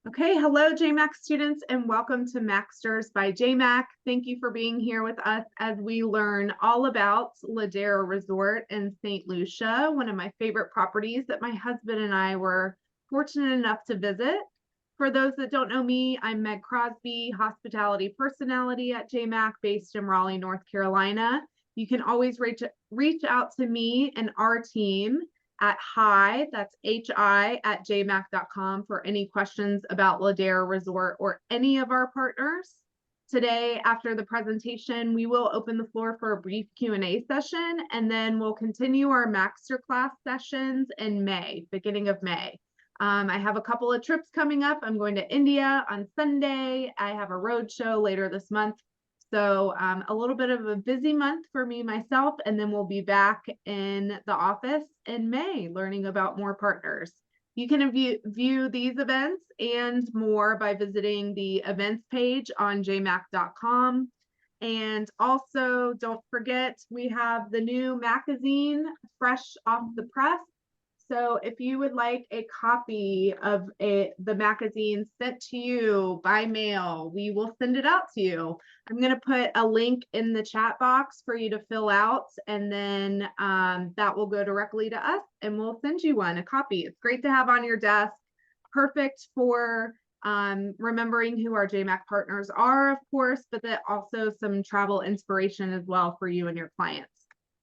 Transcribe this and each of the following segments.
Okay, hello J.MAK students and welcome to MAK.STERS by J.MAK. Thank you for being here with us as we learn all about Ladera Resort in St. Lucia, one of my favorite properties that my husband and I were fortunate enough to visit. For those that don't know me, I'm Meg Crosby, hospitality personality at J.MAK based in Raleigh, North Carolina. You can always reach out to me and our team at that's hi at jmac.com for any questions about Ladera Resort or any of our partners. Today, after the presentation, we will open the floor for a brief Q&A session, and then we'll continue our MAK.STERS sessions in May, beginning of May. I have a couple of trips coming up. I'm going to India on Sunday. I have a road show later this month. So a little bit of a busy month for me, myself, and then we'll be back in the office in May learning about more partners. You can view these events and more by visiting the events page on jmac.com. And also, don't forget, we have the new magazine fresh off the press. So if you would like a copy of the magazine sent to you by mail, we will send it out to you. I'm going to put a link in the chat box for you to fill out, and then that will go directly to us and we'll send you a copy. It's great to have on your desk. Perfect for remembering who our J.MAK partners are, of course, but that also some travel inspiration as well for you and your clients.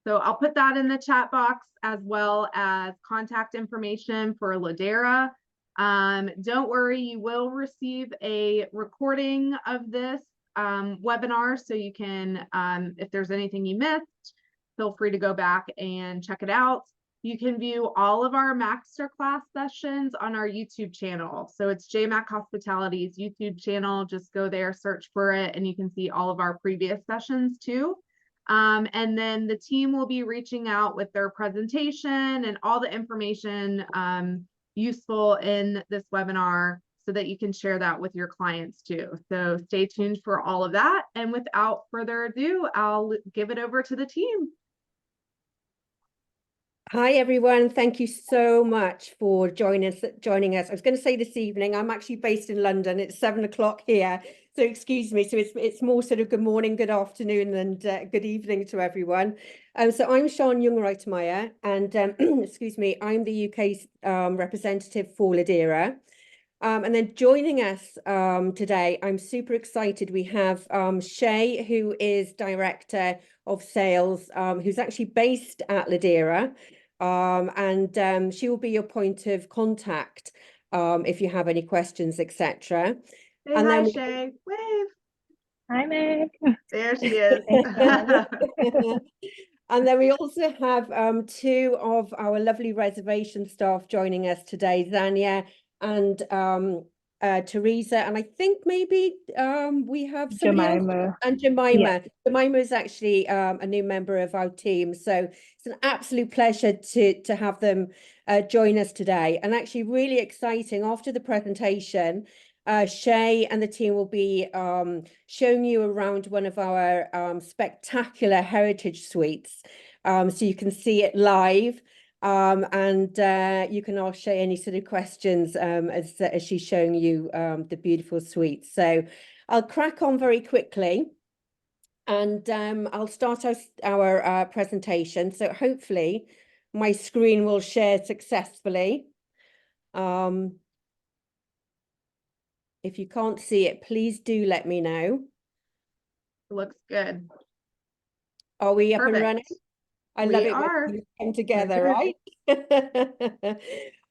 So I'll put that in the chat box as well as contact information for Ladera. Don't worry, you will receive a recording of this webinar, so you can, if there's anything you missed, feel free to go back and check it out. You can view all of our MAK.STERS class sessions on our YouTube channel. So it's J.MAK Hospitality's YouTube channel. Just go there, search for it, and you can see all of our previous sessions too. And then the team will be reaching out with their presentation and all the information useful in this webinar so that you can share that with your clients too. So stay tuned for all of that. And without further ado, I'll give it over to the team. Hi, everyone. Thank you so much for joining us. I was going to say this evening, I'm actually based in London. It's 7 o'clock here. So excuse me. So it's more sort of good morning, good afternoon, and good evening to everyone. So I'm Sian Jungreitmeier, and excuse me, I'm the UK's representative for Ladera. And then joining us today, I'm super excited. We have Shay, who is Director of Sales, who's actually based at Ladera. And she will be your point of contact if you have any questions, etc. And hi, Shay. Wave. Hi, Meg. There she is. And then we also have two of our lovely reservation staff joining us today, Zania and Teresa, and I think maybe we have somebody else, and Jemima. Yeah. Jemima is actually a new member of our team, so it's an absolute pleasure to have them join us today. And actually really exciting, after the presentation, Shay and the team will be showing you around one of our spectacular heritage suites, so you can see it live. And you can ask Shay any sort of questions as she's showing you the beautiful suite. So I'll crack on very quickly, and I'll start our presentation. So hopefully my screen will share successfully. If you can't see it, please do let me know. Looks good. Are we up Perfect. and running? I love it when we come together, right?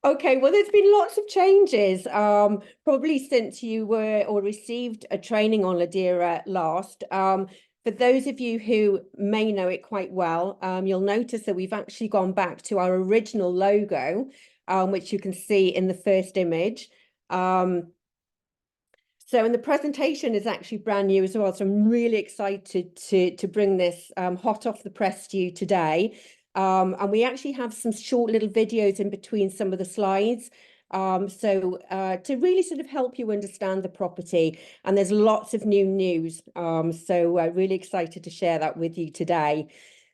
Okay, well, there's been lots of changes, probably since you were or received a training on Ladera last. For those of you who may know it quite well, you'll notice that we've actually gone back to our original logo, which you can see in the first image. So, and the presentation is actually brand new as well. So I'm really excited to bring this hot off the press to you today. And we actually have some short little videos in between some of the slides. To really sort of help you understand the property. And there's lots of new news. So really excited to share that with you today.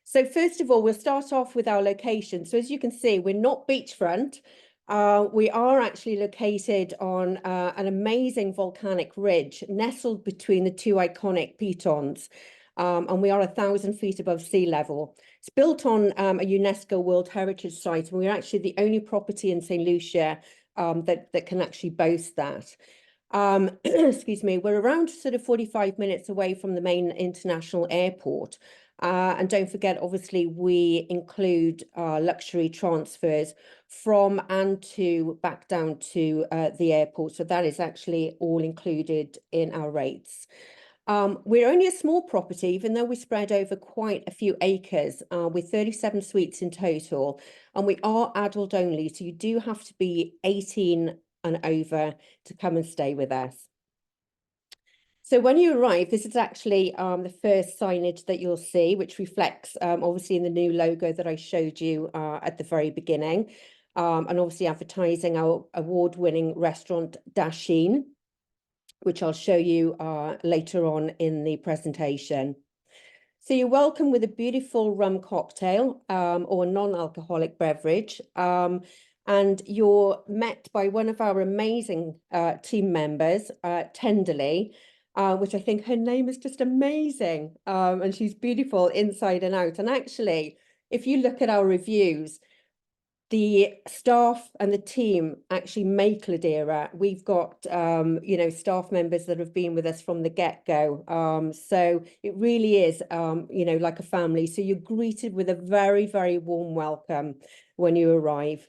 So first of all, we'll start off with our location. So as you can see, we're not beachfront. We are actually located on an amazing volcanic ridge nestled between the two iconic pitons, and we are 1,000 feet above sea level. It's built on a UNESCO World Heritage Site, and we're actually the only property in St. Lucia that can actually boast that. Excuse me, we're around sort of 45 minutes away from the main international airport. And don't forget, obviously, we include luxury transfers from and to back down to the airport. So that is actually all included in our rates. We're only a small property, even though we spread over quite a few acres with 37 suites in total. And we are adult only, so you do have to be 18 and over to come and stay with us. So when you arrive, this is actually the first signage that you'll see, which reflects obviously in the new logo that I showed you at the very beginning, and obviously advertising our award-winning restaurant Dasheen, which I'll show you later on in the presentation. So you're welcome with a beautiful rum cocktail or non-alcoholic beverage. And you're met by one of our amazing team members, Tenderly, which I think her name is just amazing. And she's beautiful inside and out. And actually, if you look at our reviews, the staff and the team actually make Ladera. We've got, you know, staff members that have been with us from the get-go. So it really is, you know, like a family. So you're greeted with a very, very warm welcome when you arrive.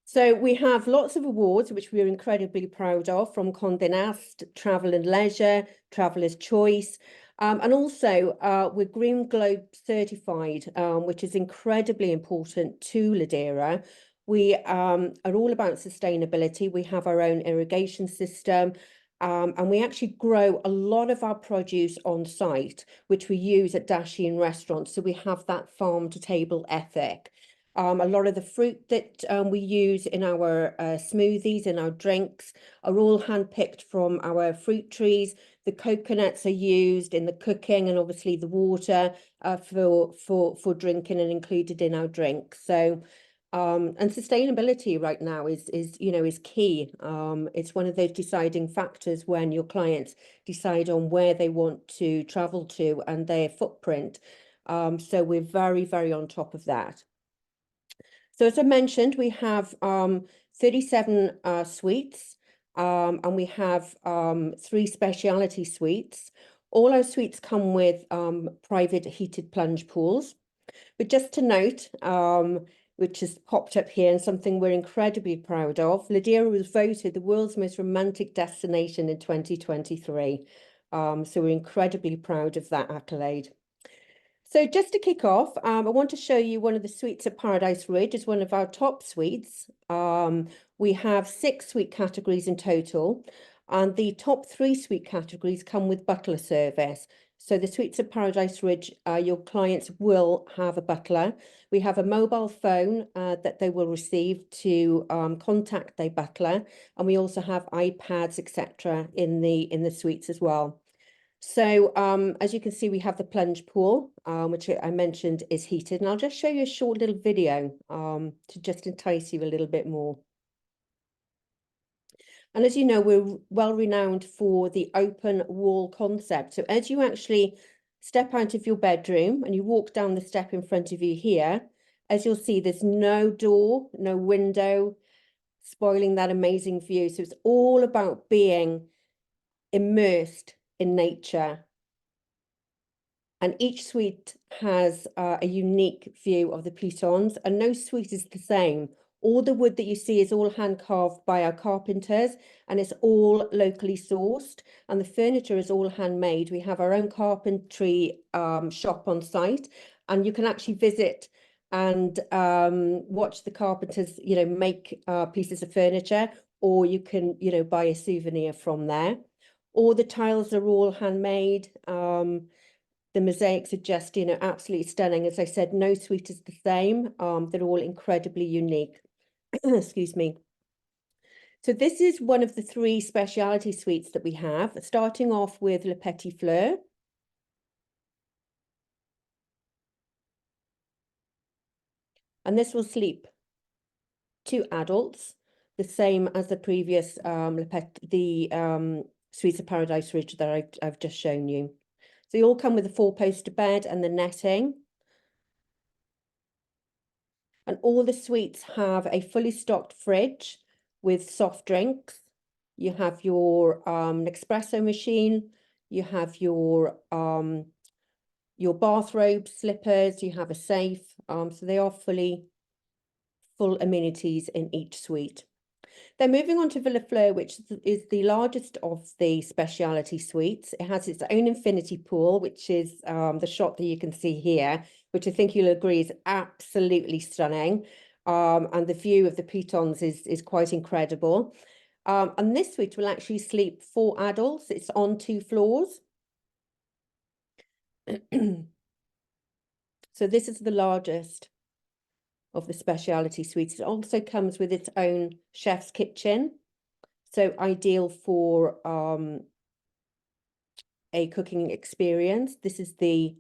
So we have lots of awards, which we're incredibly proud of, from Condé Nast, Travel and Leisure, Traveller's Choice. And also we're Green Globe certified, which is incredibly important to Ladera. We are all about sustainability. We have our own irrigation system, and we actually grow a lot of our produce on site, which we use at Dasheen restaurants. So we have that farm to table ethic. A lot of the fruit that we use in our smoothies and our drinks are all handpicked from our fruit trees. The coconuts are used in the cooking, and obviously the water for drinking and included in our drinks. So, and sustainability right now is you know, is key. It's one of those deciding factors when your clients decide on where they want to travel to and their footprint. So we're very, very on top of that. So as I mentioned, we have 37 suites, and we have 3 speciality suites. All our suites come with private heated plunge pools. But just to note, which has popped up here and something we're incredibly proud of, Ladera was voted the world's most romantic destination in 2023. So we're incredibly proud of that accolade. So just to kick off, I want to show you one of the suites at Paradise Ridge. It's one of our top suites. We have 6 suite categories in total, and the top 3 suite categories come with butler service. So the suites at Paradise Ridge, your clients will have a butler. We have a mobile phone that they will receive to contact their butler, and we also have iPads, etc., in the suites as well. So as you can see, we have the plunge pool, which I mentioned is heated. And I'll just show you a short little video to just entice you a little bit more. And as you know, we're well renowned for the open wall concept. So as you actually step out of your bedroom and you walk down the step in front of you here, as you'll see, there's no door, no window, spoiling that amazing view. So it's all about being immersed in nature. And each suite has a unique view of the pitons, and no suite is the same. All the wood that you see is all hand carved by our carpenters, and it's all locally sourced, and the furniture is all handmade. We have our own carpentry shop on site, and you can actually visit and watch the carpenters, you know, make pieces of furniture, or you can, you know, buy a souvenir from there. All the tiles are all handmade. The mosaics are just, you know, absolutely stunning. As I said, no suite is the same. They're all incredibly unique. Excuse me. So this is one of the 3 speciality suites that we have, starting off with Le Petit Fleur. And this will sleep 2 adults, the same as the previous Sweets of Paradise Ridge that I've just shown you. So they all come with a 4-poster bed and the netting. And all the suites have a fully stocked fridge with soft drinks. You have your Nespresso machine. You have your bathrobe, slippers. You have a safe. So they are full amenities in each suite. Then moving on to Villa Fleur, which is the largest of the speciality suites. It has its own infinity pool, which is the shot that you can see here, which I think you'll agree is absolutely stunning. And the view of the pitons is quite incredible. And this suite will actually sleep 4 adults. It's on 2 floors. So this is the largest of the speciality suites. It also comes with its own chef's kitchen, so ideal for a cooking experience. This is the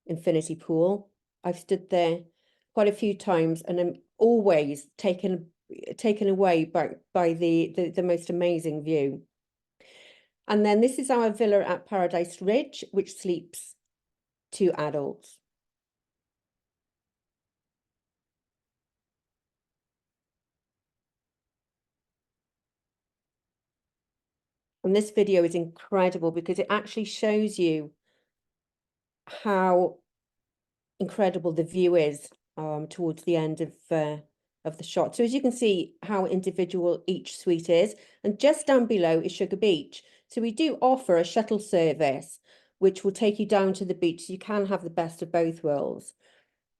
infinity pool. I've stood there quite a few times and I'm always taken away by the most amazing view. And then this is our villa at Paradise Ridge, which sleeps 2 adults. And this video is incredible because it actually shows you how incredible the view is towards the end of the shot. So as you can see how individual each suite is, and just down below is Sugar Beach. So we do offer a shuttle service which will take you down to the beach, so you can have the best of both worlds.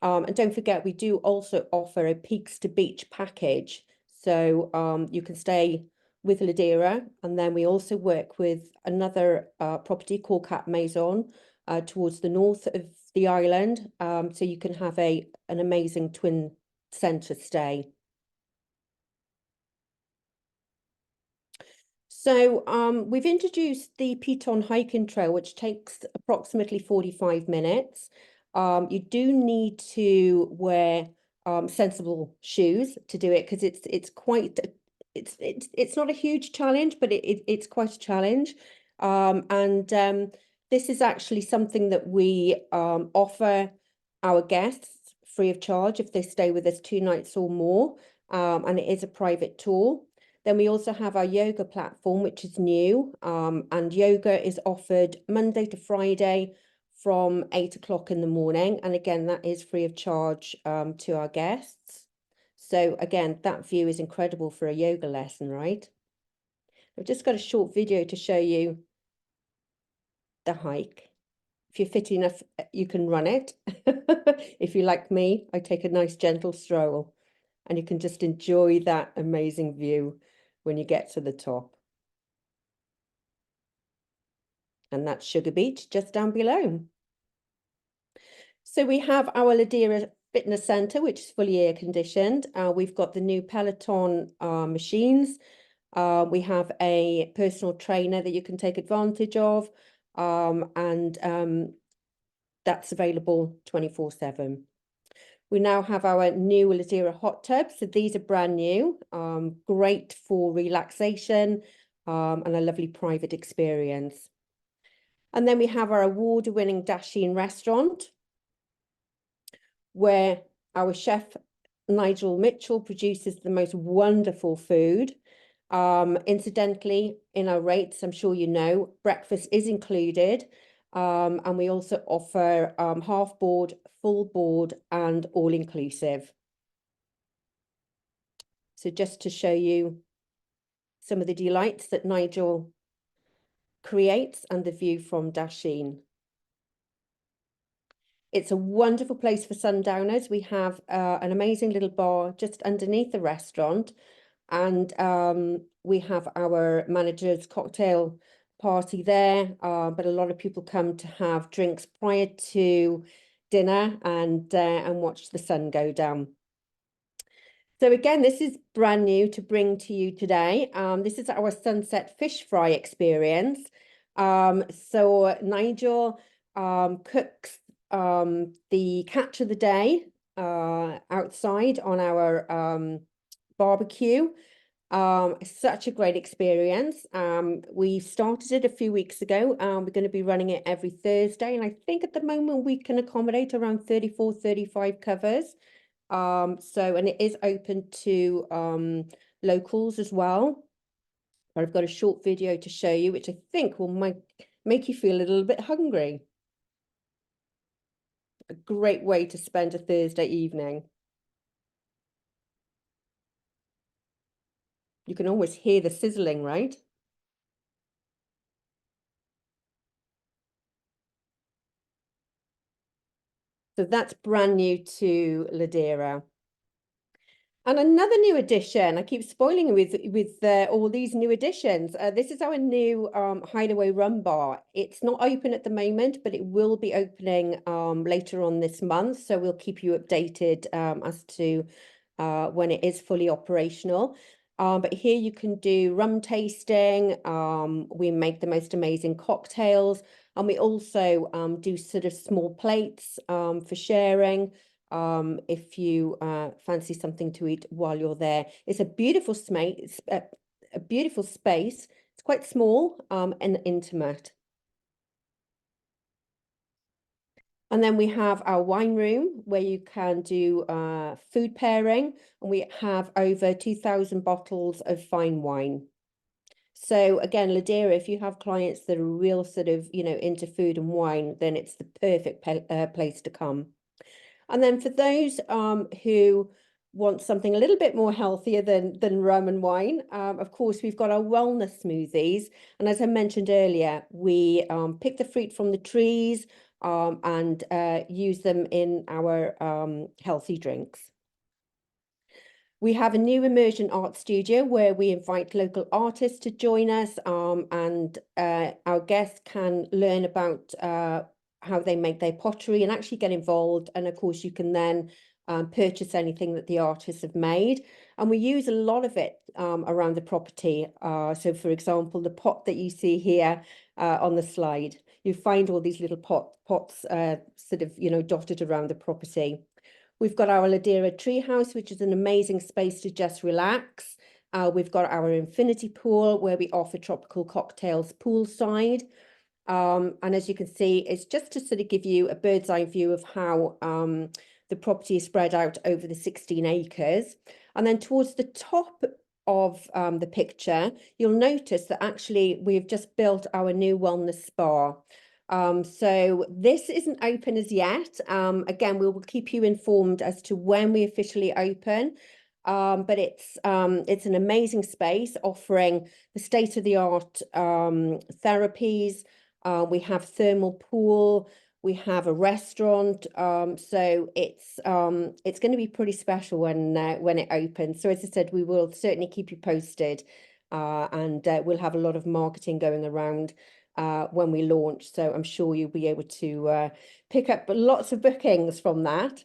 And don't forget, we do also offer a Peaks to Beach package. So you can stay with Ladera, and then we also work with another property called Cap Maison towards the north of the island. So you can have an amazing twin centre stay. So we've introduced the Piton hiking trail, which takes approximately 45 minutes. You do need to wear sensible shoes to do it because it's not a huge challenge, but it's quite a challenge. This is actually something that we offer our guests free of charge if they stay with us 2 nights or more, and it is a private tour. Then we also have our yoga platform, which is new, and yoga is offered Monday to Friday from 8 o'clock in the morning. And again, that is free of charge to our guests. So again, that view is incredible for a yoga lesson, right? I've just got a short video to show you the hike. If you're fit enough, you can run it. If you're like me, I take a nice gentle stroll, and you can just enjoy that amazing view when you get to the top. And that's Sugar Beach just down below. So we have our Ladera Fitness Centre, which is fully air conditioned. We've got the new Peloton machines. We have a personal trainer that you can take advantage of, and that's available 24/7. We now have our new Ladera hot tubs. So these are brand new, great for relaxation and a lovely private experience. And then we have our award-winning Dasheen restaurant, where our chef Nigel Mitchell produces the most wonderful food. Incidentally, in our rates, I'm sure you know, breakfast is included. And we also offer half board, full board, and all inclusive. So just to show you some of the delights that Nigel creates and the view from Dasheen. It's a wonderful place for sundowners. We have an amazing little bar just underneath the restaurant, and we have our manager's cocktail party there, but a lot of people come to have drinks prior to dinner and watch the sun go down. So again, this is brand new to bring to you today. This is our sunset fish fry experience. So Nigel cooks the catch of the day, outside on our barbecue. Such a great experience. We started it a few weeks ago. We're going to be running it every Thursday, and I think at the moment we can accommodate around 34, 35 covers. And it is open to locals as well. But I've got a short video to show you, which I think will make you feel a little bit hungry. A great way to spend a Thursday evening. You can almost hear the sizzling, right? So that's brand new to Ladera. And another new addition, I keep spoiling with all these new additions. This is our new Hideaway Rum Bar. It's not open at the moment, but it will be opening later on this month. So we'll keep you updated as to when it is fully operational. But here you can do rum tasting. We make the most amazing cocktails. And we also do sort of small plates for sharing. If you fancy something to eat while you're there. It's a beautiful space, a beautiful space. It's quite small and intimate. And then we have our wine room where you can do food pairing, and we have over 2,000 bottles of fine wine. So again, Ladera, if you have clients that are real sort of, into food and wine, then it's the perfect place to come. And then for those who want something a little bit more healthier than rum and wine, of course, we've got our wellness smoothies. And as I mentioned earlier, we pick the fruit from the trees and use them in our healthy drinks. We have a new immersion art studio where we invite local artists to join us, and our guests can learn about how they make their pottery and actually get involved. And of course, you can then purchase anything that the artists have made. And we use a lot of it around the property. So for example, the pot that you see here on the slide, you find all these little pots sort of, dotted around the property. We've got our Ladera treehouse, which is an amazing space to just relax. We've got our infinity pool where we offer tropical cocktails poolside. And as you can see, it's just to sort of give you a bird's eye view of how the property is spread out over the 16 acres. And then towards the top of the picture, you'll notice that actually we've just built our new wellness spa. So this isn't open as yet. Again, we will keep you informed as to when we officially open. But it's an amazing space offering the state-of-the-art therapies. We have thermal pool. We have a restaurant. So it's going to be pretty special when it opens. So as I said, we will certainly keep you posted, and we'll have a lot of marketing going around when we launch. So I'm sure you'll be able to pick up lots of bookings from that.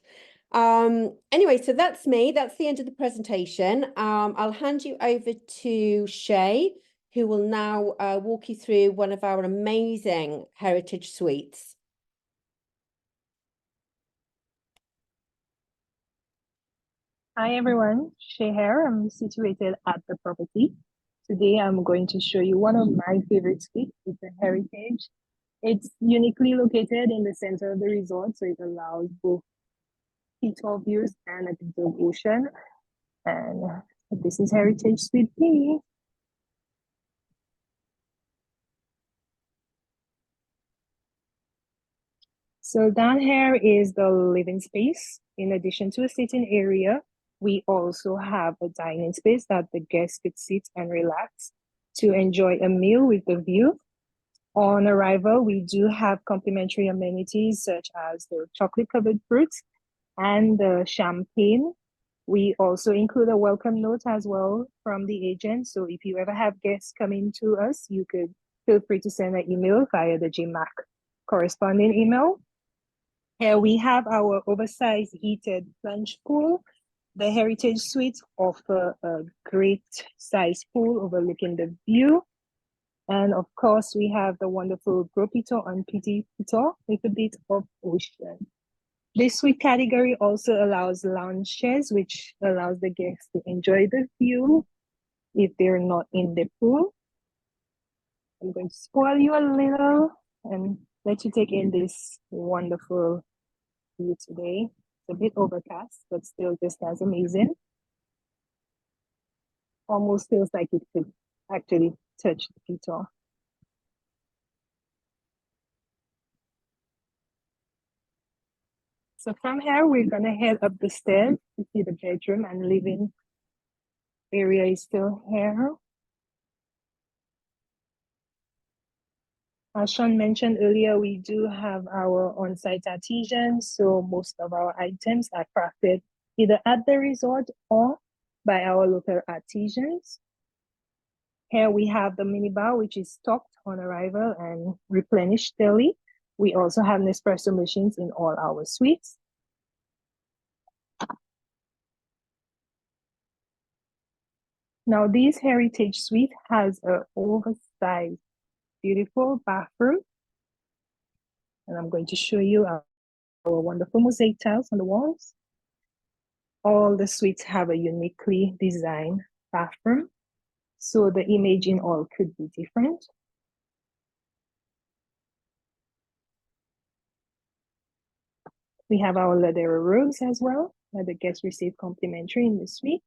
Anyway, so that's me. That's the end of the presentation. I'll hand you over to Shay, who will now walk you through one of our amazing heritage suites. Hi everyone, Shay here. I'm situated at the property. Today I'm going to show you one of my favorite suites. It's a heritage. It's uniquely located in the center of the resort, so it allows both seatop views and a bit of ocean. And this is Heritage Suite B. So down here is the living space. In addition to a sitting area, we also have a dining space that the guests could sit and relax to enjoy a meal with the view. On arrival, we do have complimentary amenities such as the chocolate-covered fruits and the champagne. We also include a welcome note as well from the agent. So if you ever have guests coming to us, you could feel free to send an email via the J.MAK corresponding email. Here we have our oversized heated plunge pool. The Heritage Suites offer a great size pool overlooking the view. And of course, we have the wonderful Gros Piton and Petit Piton with a bit of ocean. This suite category also allows lounge chairs, which allows the guests to enjoy the view if they're not in the pool. I'm going to spoil you a little and let you take in this wonderful view today. It's a bit overcast, but still just as amazing. Almost feels like it could actually touch the piton. So from here, we're gonna head up the stairs to see the bedroom and living area is still here. As Sean mentioned earlier, we do have our on-site artisans, so most of our items are crafted either at the resort or by our local artisans. Here we have the minibar, which is stocked on arrival and replenished daily. We also have Nespresso machines in all our suites. Now, this heritage suite has an oversized, beautiful bathroom. And I'm going to show you our wonderful mosaic tiles on the walls. All the suites have a uniquely designed bathroom, so the image in all could be different. We have our Ladera rugs as well, that the guests receive complimentary in the suite.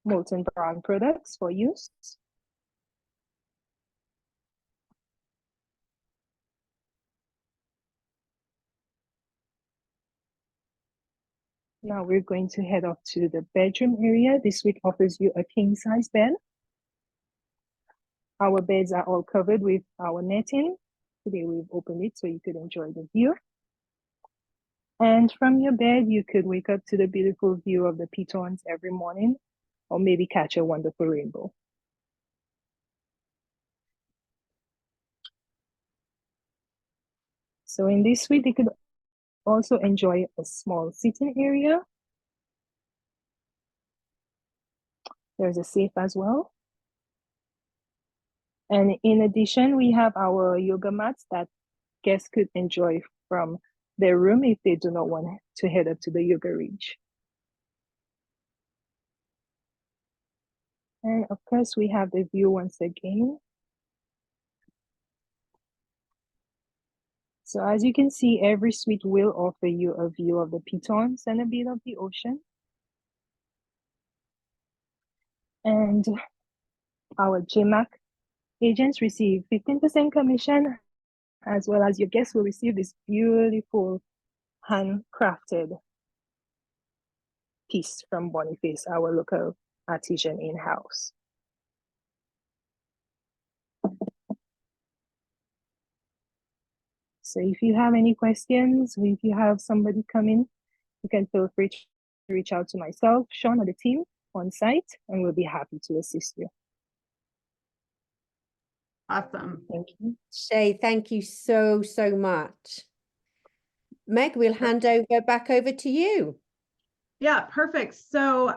Molten brown products for use. Now we're going to head off to the bedroom area. This suite offers you a king-size bed. Our beds are all covered with our netting. Today we've opened it so you could enjoy the view. And from your bed, you could wake up to the beautiful view of the pitons every morning, or maybe catch a wonderful rainbow. So in this suite, you could also enjoy a small sitting area. There's a safe as well. And in addition, we have our yoga mats that guests could enjoy from their room if they do not want to head up to the yoga ridge. And of course, we have the view once again. So as you can see, every suite will offer you a view of the pitons and a bit of the ocean. And our J.MAK agents receive 15% commission, as well as your guests will receive this beautiful handcrafted piece from Boniface, our local artisan in-house. So if you have any questions, if you have somebody coming, you can feel free to reach out to myself, Sean, or the team on site, and we'll be happy to assist you. Awesome. Thank you. Shay, thank you so, so much. Meg, we'll hand back over to you. Yeah, perfect. So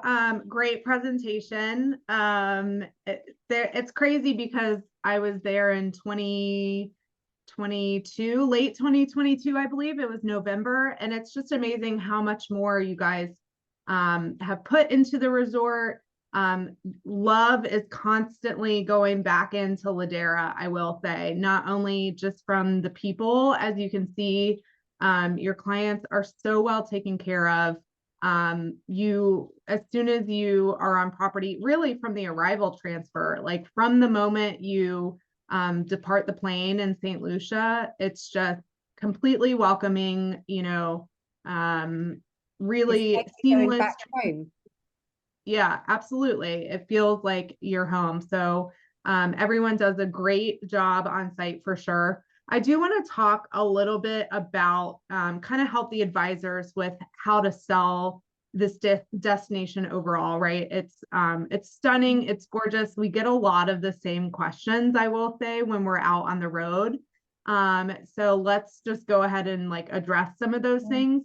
great presentation. It's crazy because I was there in 2022, late 2022, I believe it was November. And it's just amazing how much more you guys have put into the resort. Love is constantly going back into Ladera, I will say, not only just from the people, as you can see, your clients are so well taken care of. You, as soon as you are on property, really from the arrival transfer, like from the moment you depart the plane in St. Lucia, it's just completely welcoming, you know, really seamless. Going back home. Yeah, absolutely. It feels like you're home. So everyone does a great job on site for sure. I do want to talk a little bit about kind of help the advisors with how to sell this destination overall, right? It's stunning. It's gorgeous. We get a lot of the same questions, I will say, when we're out on the road. So let's just go ahead and like address some of those things.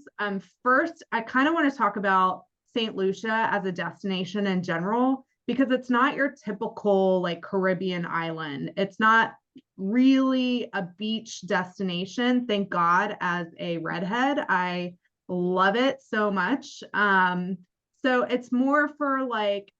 First, I kind of want to talk about St. Lucia as a destination in general, because it's not your typical like Caribbean island. It's not really a beach destination. Thank God, as a redhead, I love it so much. So it's more for like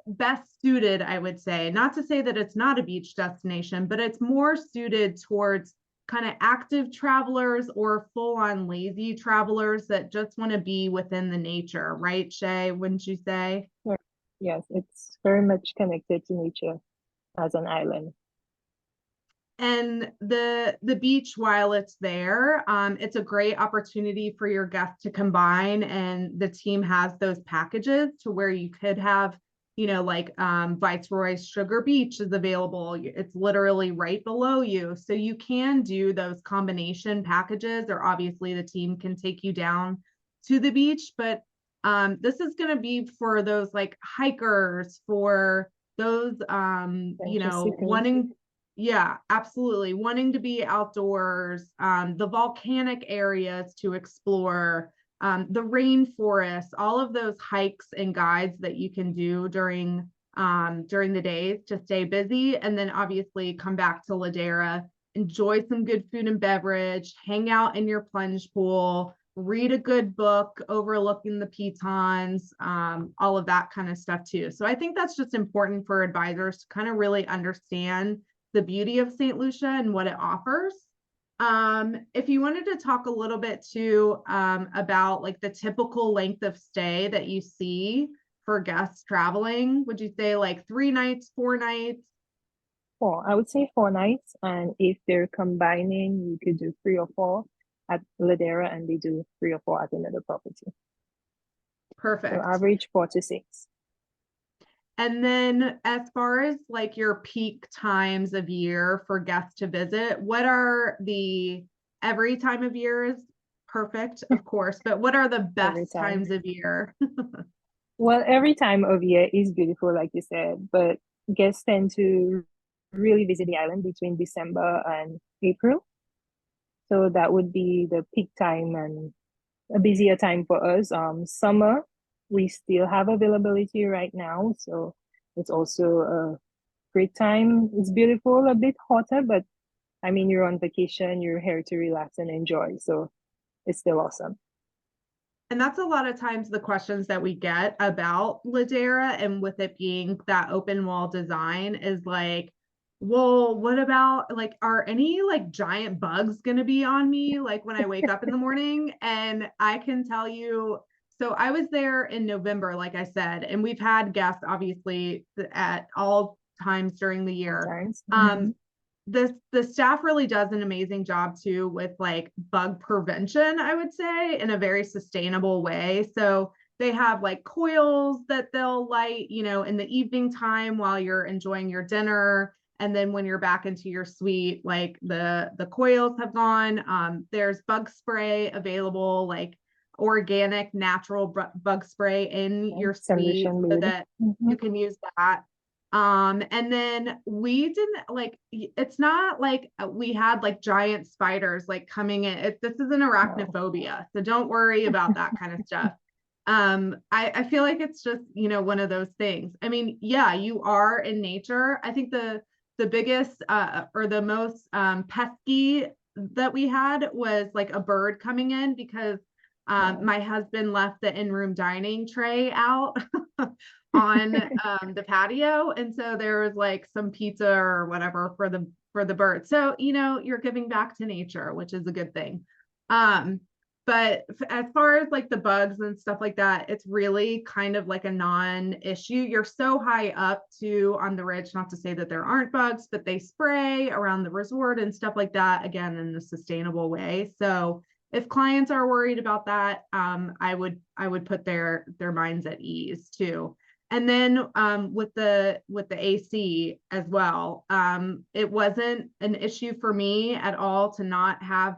best suited, I would say, not to say that it's not a beach destination, but it's more suited towards kind of active travelers or full-on lazy travelers that just want to be within the nature, right, Shay? Wouldn't you say? Sure. Yes, it's very much connected to nature as an island. And the beach, while it's there, it's a great opportunity for your guests to combine, and the team has those packages to where you could have, you know, like Viceroy's Sugar Beach is available. It's literally right below you. So you can do those combination packages, or obviously the team can take you down to the beach. But this is going to be for those like hikers, for those you know, wanting, yeah, absolutely, wanting to be outdoors, the volcanic areas to explore, the rainforest, all of those hikes and guides that you can do during the days to stay busy, and then obviously come back to Ladera, enjoy some good food and beverage, hang out in your plunge pool, read a good book overlooking the pitons, all of that kind of stuff too. So I think that's just important for advisors to kind of really understand the beauty of St. Lucia and what it offers. If you wanted to talk a little bit too, about like the typical length of stay that you see for guests traveling, would you say like 3 nights, 4 nights? I would say 4 nights, and if they're combining, you could do 3 or 4 at Ladera, and they do 3 or 4 at another property. So Perfect. average 4 to 6. And then as far as like your peak times of year for guests to visit, what are the, every time of year is perfect, of course, but what are the Every best time. times of year? Well, every time of year is beautiful, like you said, but guests tend to really visit the island between December and April. So that would be the peak time and a busier time for us. Summer, we still have availability right now, so it's also a great time. It's beautiful, a bit hotter, but I mean, you're on vacation, you're here to relax and enjoy, so it's still awesome. And that's a lot of times the questions that we get about Ladera, and with it being that open wall design is like, well, what about like, are any like giant bugs going to be on me like when I wake up in the morning? And I can tell you, so I was there in November, like I said, and we've had guests obviously at all times during the year. Sometimes. The staff really does an amazing job too with like bug prevention, I would say, in a very sustainable way. So they have like coils that they'll light, you know, in the evening time while you're enjoying your dinner. And then when you're back into your suite, like the coils have gone. There's bug spray available, like organic, natural bug spray in your suite, Solution so made. that you can use that. And then we didn't like, it's not like we had like giant spiders like coming in. This is an arachnophobia, so don't worry about that kind of stuff. I feel like it's just, you know, one of those things. I mean, yeah, you are in nature. I think the biggest or the most pesky that we had was like a bird coming in, because my husband left the in-room dining tray out on the patio, and so there was like some pizza or whatever for the bird. So, you know, you're giving back to nature, which is a good thing. But as far as like the bugs and stuff like that, it's really kind of like a non-issue. You're so high up too on the ridge, not to say that there aren't bugs, but they spray around the resort and stuff like that, again, in a sustainable way. So if clients are worried about that, I would put their minds at ease too. And then with the AC as well, it wasn't an issue for me at all to not have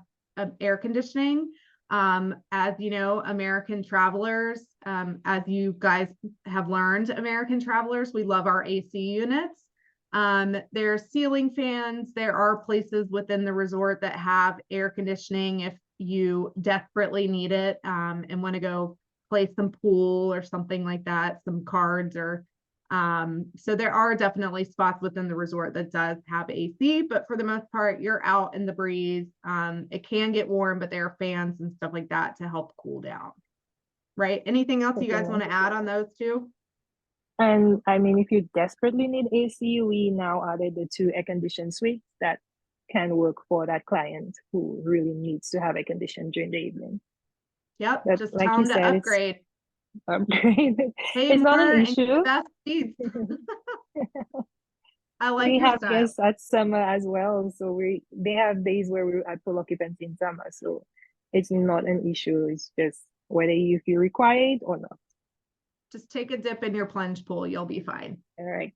air conditioning. As you know, American travelers, as you guys have learned, American travelers, we love our AC units. There's ceiling fans. There are places within the resort that have air conditioning if you desperately need it, and want to go play some pool or something like that, some cards or So there are definitely spots within the resort that does have AC, but for the most part, you're out in the breeze. It can get warm, but there are fans and stuff like that to help cool down. Right? Anything else you guys Okay. want to add on those two? And I mean, if you desperately need AC, we now added the 2 air-conditioned suites that can work for that client who really needs to have air conditioned during the evening. Yep, But just like tell you them to said, it's upgrade. upgraded. Pay It's not more an and get the issue. best seats. I like We your have style. guests at summer as well, so they have days where we're at full occupancy in summer, so it's not an issue. It's just whether if you require it or not. Just take a dip in your plunge pool. You'll be fine. All right.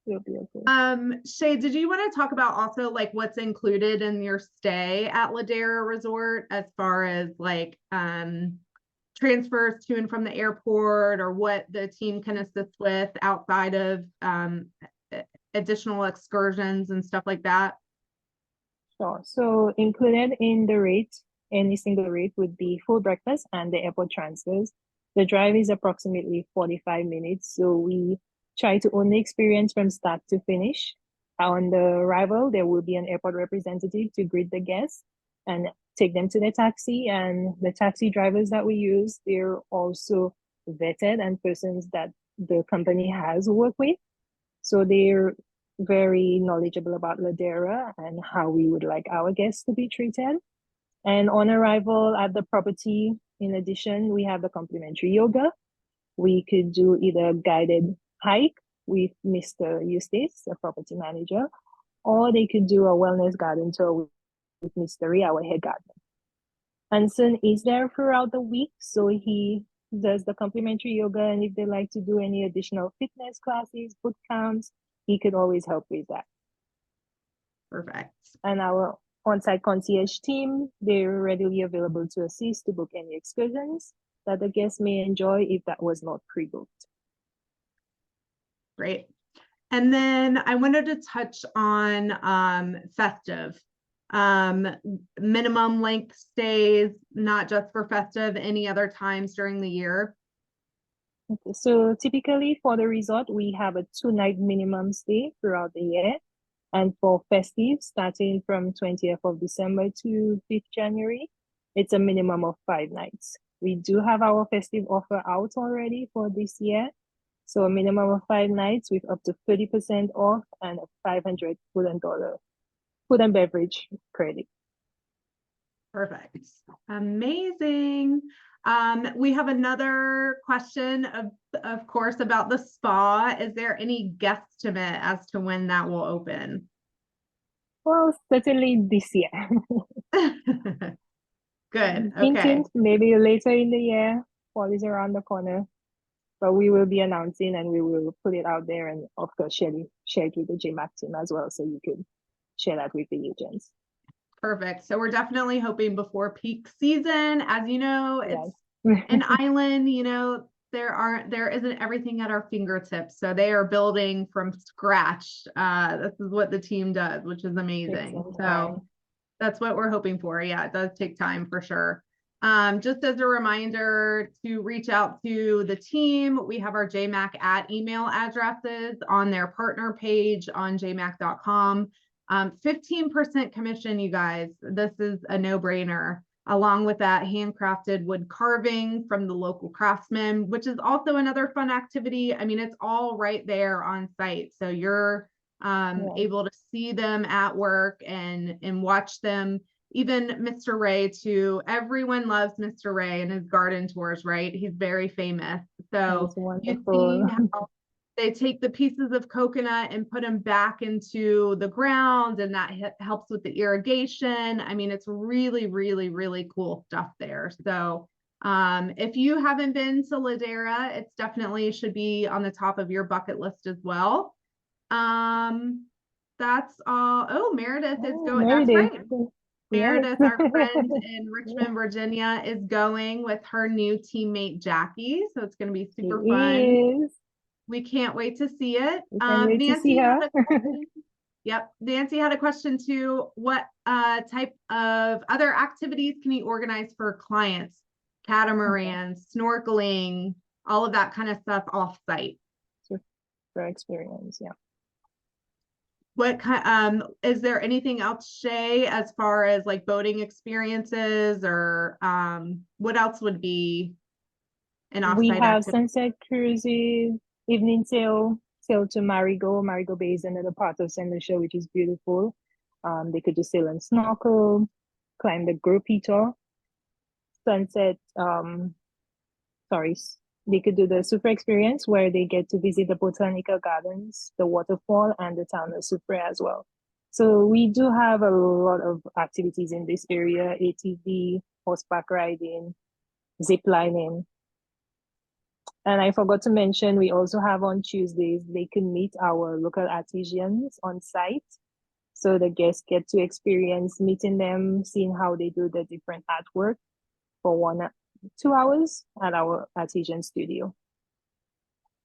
You'll be okay. Shay, did you want to talk about also like what's included in your stay at Ladera Resort as far as like transfers to and from the airport, or what the team can assist with outside of additional excursions and stuff like that? Sure. So included in the rate, any single rate would be full breakfast and the airport transfers. The drive is approximately 45 minutes, so we try to own the experience from start to finish. On the arrival, there will be an airport representative to greet the guests and take them to their taxi. And the taxi drivers that we use, they're also vetted and persons that the company has worked with. So they're very knowledgeable about Ladera and how we would like our guests to be treated. And on arrival at the property, in addition, we have the complimentary yoga. We could do either a guided hike with Mr. Eustace, the property manager, or they could do a wellness garden tour with Mr. Ray, our head gardener. Anson is there throughout the week, so he does the complimentary yoga, and if they like to do any additional fitness classes, boot camps, he could always help with that. Perfect. And our on-site concierge team, they're readily available to assist to book any excursions that the guests may enjoy if that was not pre-booked. Great. And then I wanted to touch on festive. Minimum length stays, not just for festive, any other times during the year. Okay, so typically for the resort, we have a 2-night minimum stay throughout the year. And for festive, starting from 20th of December to 5th January, it's a minimum of 5 nights. We do have our festive offer out already for this year. So a minimum of 5 nights with up to 30% off and a $500 food and beverage credit. Perfect. Amazing. We have another question of course, about the spa. Is there any guesstimate as to when that will open? Well, certainly this year. Good. Hint, Okay. hint, maybe later in the year, fall is around the corner. But we will be announcing and we will put it out there, and of course share it with the J.MAK team as well, so you could share that with the agents. Perfect. So we're definitely hoping before peak season. As you know, it's Yes. an island, you know, there isn't everything at our fingertips. So they are building from scratch. This is what the team does, which is amazing. So that's what we're hoping for. Yeah, it does take time for sure. Just as a reminder to reach out to the team, we have our J.MAK@ email addresses on their partner page on jmak.com. 15% commission, you guys. This is a no-brainer. Along with that handcrafted wood carving from the local craftsmen, which is also another fun activity. I mean, it's all right there on site. So you're able to see them at work and watch them. Even Mr. Ray too. Everyone loves Mr. Ray and his garden tours, right? He's very famous. So you see how they take the pieces of coconut and put them back into the ground, and that helps with the irrigation. I mean, it's really, really, really cool stuff there. So if you haven't been to Ladera, it's definitely should be on the top of your bucket list as well. That's all. Oh, Meredith is going. Meredith. That's right. Meredith, Yes. our friend in Richmond, Virginia, is going with her new teammate, Jackie. So it's going to be super fun. We can't wait to see it. Nancy had a question. Yep. Nancy had a question too. What type of other activities can you organize for clients? Catamarans, snorkeling, all of that kind of stuff off site. super experience. Yeah. What kind, is there anything else, Shay, as far as like boating experiences or what else would be an We offsite have activity? sunset cruises, evening sail to Marigo. Marigo Bay is another part of St. Lucia, which is beautiful. They could do sail and snorkel, climb the Gropito, sunset, sorry, they could do the super experience where they get to visit the botanical gardens, the waterfall, and the town of Supre as well. So we do have a lot of activities in this area: ATV, horseback riding, zip lining. And I forgot to mention, we also have on Tuesdays, they can meet our local artisans on site. So the guests get to experience meeting them, seeing how they do the different artwork for 2 hours at our artisan studio.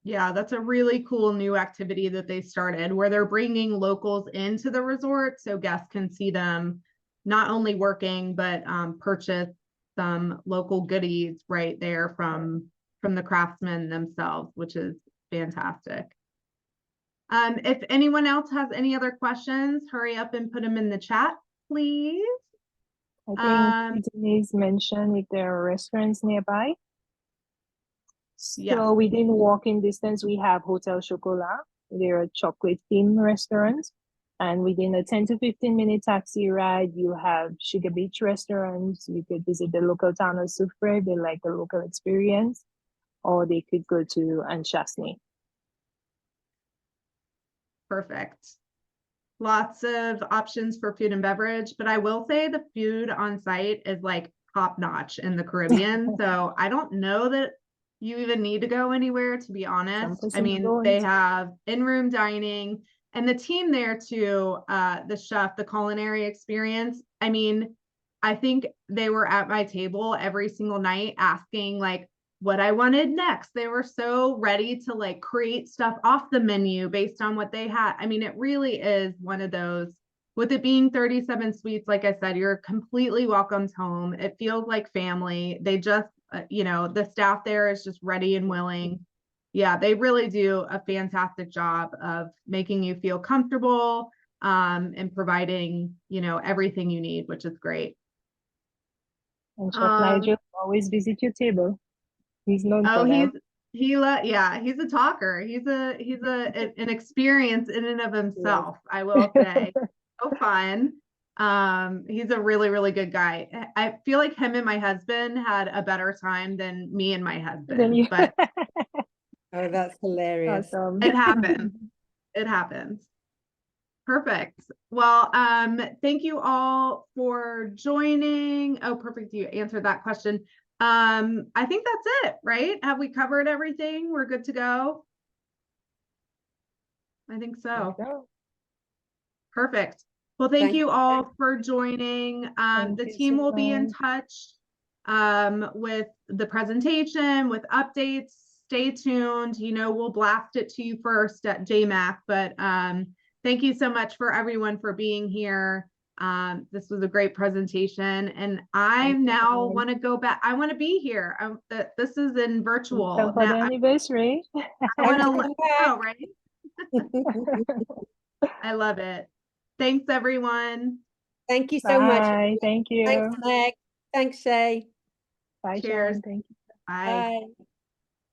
Yeah, that's a really cool new activity that they started where they're bringing locals into the resort so guests can see them not only working, but purchase some local goodies right there from the craftsmen themselves, which is fantastic. If anyone else has any other questions, hurry up and put them in the chat, please. I think Denise mentioned if there are restaurants nearby. Yes. So within walking distance, we have Hotel Chocolat. They're a chocolate themed restaurant. And within a 10 to 15-minute taxi ride, you have Sugar Beach restaurants. You could visit the local town of Soufrière. They like the local experience. Or they could go to Anchasny. Perfect. Lots of options for food and beverage, but I will say the food on site is like top notch in the Caribbean. So I don't know that you even need to go anywhere, to be honest. I mean, they have in-room dining and the team there too, the chef, the culinary experience. I mean, I think they were at my table every single night asking like what I wanted next. They were so ready to like create stuff off the menu based on what they had. I mean, it really is one of those, with it being 37 suites, like I said, you're completely welcomed home. It feels like family. They just, you know, the staff there is just ready and willing. Yeah, they really do a fantastic job of making you feel comfortable and providing, you know, everything you need, which is great. And Chef Nigel always visit your table. He's known for that. Yeah, he's a talker. He's an experience in and of himself, yes. I will say. So fun. He's a really, really good guy. I feel like him and my husband had a better time than me and my husband, but oh, that's hilarious. Awesome. It happens. It happens. Perfect. Well, thank you all for joining. Oh, perfect. You answered that question. I think that's it, right? Have we covered everything? We're good to go. I think so. Perfect. Well, thank you all for joining. The team will be in touch with the presentation, with updates. Stay tuned. You know, we'll blast it to you first at J.MAK, but thank you so much for everyone for being here. This was a great presentation, and I now want to go back. I want to be here. This is in virtual. For the anniversary. I want to let go, right? I love it. Thanks, everyone. Thank you so much. Thank you. Thanks, Meg. Thanks, Shay. Bye, Cheers. Sean. Thank you. Bye. Bye.